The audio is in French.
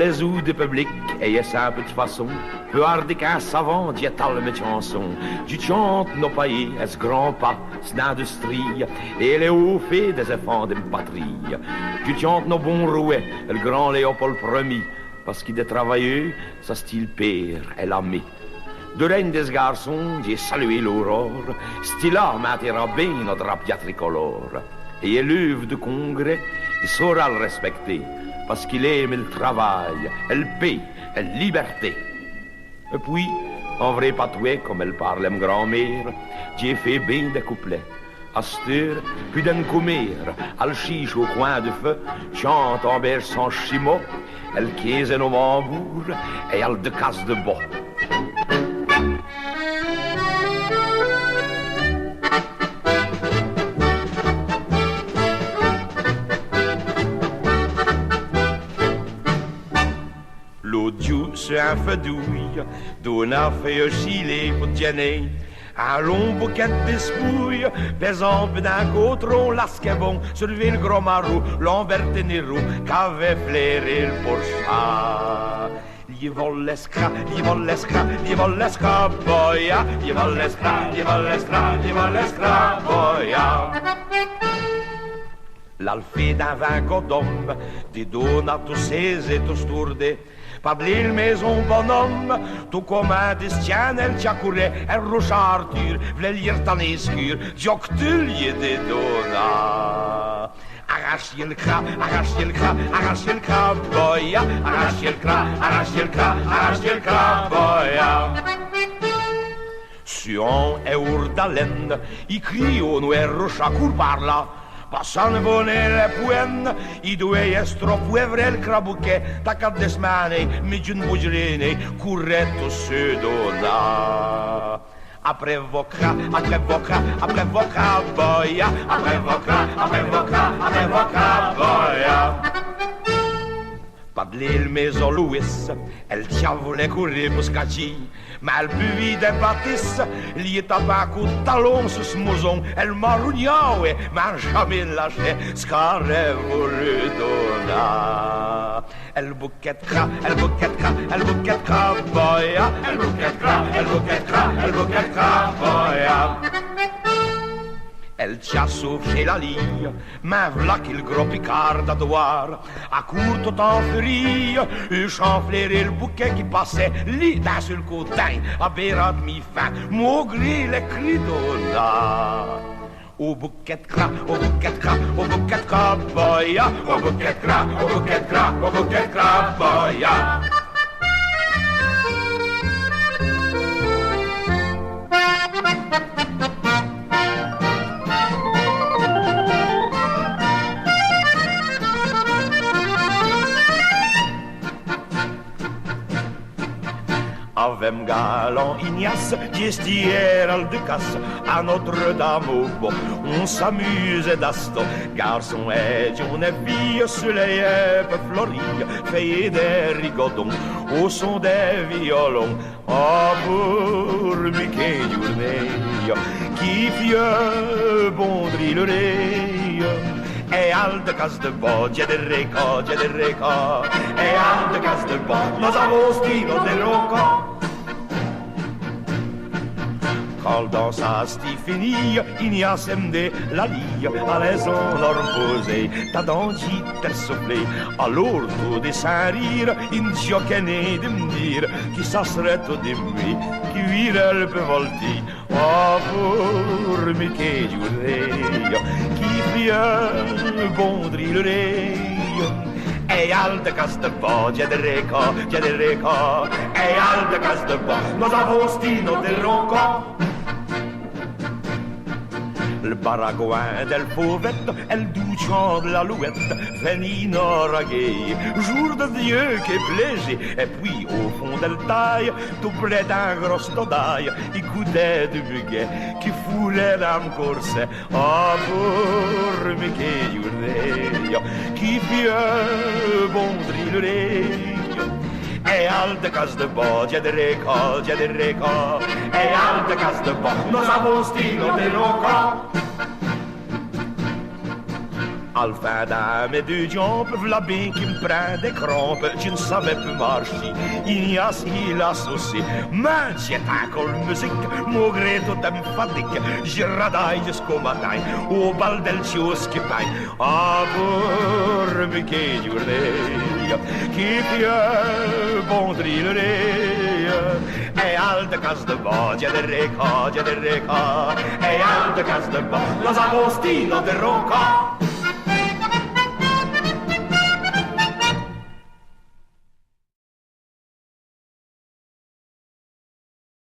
les ou de public, et ça peu de façon, peu hardi qu'un savant, d'y tal mes chansons. Du chante nos pays, est grand pas, c'est l'industrie, et les hauts faits des enfants de patrie. Du chante nos bons rouets, le grand Léopold Ier, parce qu'il est travailleux, sa style père est l'ami. De reine des garçons, j'ai salué l'aurore, style m'attira bien notre drapia tricolore. Et l'œuvre de congrès, il saura le respecter, parce qu'il aime le travail, le paix, la liberté. Et puis, en vrai patoué, comme elle parle ma grand-mère, j'ai fait bien des couplets. À cette heure, plus d'un commère, à le chiche au coin du feu, chante en berge son chimo, elle caise nos mambours et elle de casse de bois. L'audio c'est un fedouille, donne à fait gilet pour dîner. Un long bouquet d'espouilles, pesant d'un côtron, l'asquebon, surveille le gros marou, Lambert de Niro, qu'avait flairé le pourchat. Gli vollesca, gli vollesca, gli vollesca, boia, gli vollesca, gli vollesca, gli vollesca, boia. L'alfé d'un vin d'homme, des donatos et tous tourdés, Pabli il maison bonhomme, tout comme un destien, elle t'a couru, elle roche Arthur, v'lait lire ton escure, dioctulier des donas. Arrachez le cra, arrachez le cra, arrachez le cra, boya, arrachez le cra, arrachez le cra, arrachez le cra, boya. Sion et Ourdalen, i crie au noir chacour par là. Passano le puen, i due estro puevrel crabuche, taccat desmane, migiun bugirene, curretto se dona. Après voca, après voca, après voca, boia, après voca, après voca, après voca, boia. Padlé le maison Louis, elle tient voulait courir pour scacci, mais elle buvit des bâtisses, lié tabac au talon sur ce mouzon, elle marugnaouait, mais jamais lâché, ce qu'elle voulu donner. Elle bouquette cra, elle bouquette cra, elle bouquette cra, boya, elle bouquette cra, elle bouquette cra, elle bouquette cra, boya. Elle t'a soufflé la ligne, mais v'là qu'il gros picard à devoir. À court tout en furie, il chanflairait le bouquet qui passait, lit d'un seul côté, à béra demi-fin, maugri les cris d'onna. Au bouquet de cra, au bouquet de cra, au bouquet de cra, boya, au bouquet de cra, au bouquet de cra, au bouquet de cra, boya. Avem galant Ignace, gestière al de casse, à Notre-Dame au bon, on s'amuse d'aston, garçon et on est fille, soleil peu fleurie, fait des rigodons, au son des violons, oh pour Mickey Journée, qui fieux bon drillerie. E al de cas de bo, j'ai des récords, e al de cas de bo, nos avostino de loco. Quand dans sa stifenie, il n'y a semé la lie, à l'aise en leur posé, t'as d'angi ter soufflé, alors tout des saint rire, in giocané de me dire, qui ça serait tout de lui, qui virait le peu volti, oh pour Mickey Journée, qui fieux bon drillerait. E al de cas de bo, j'ai des récords, e al de cas de bo, nos avostino del ronco. Le baragouin del pauvette, elle douchant de l'alouette, venino ragué, jour de Dieu qui plaisait, et puis au fond d'elle taille, tout près d'un gros stodaille, il goûtait du buguet, qui foulait l'âme corset, oh pour Mickey Journée, qui fieux bon drillerait. E al de cas de bo, j'ai des récords, e al de cas de bo, nos avostino de loco. Alpha dame du jump, v'là bien qui me prend des crampes. Je ne savais plus marcher, Ignace il a saucé. Mais j'ai encore musique, malgré toute ma fatigue. Je radaille jusqu'au matin, au bal del Ciuschipay. Ah, pour me che giornée, qui più bon drillerie. E alta casa de bogia de reca, e alta casa de bogia, los agostino de roca.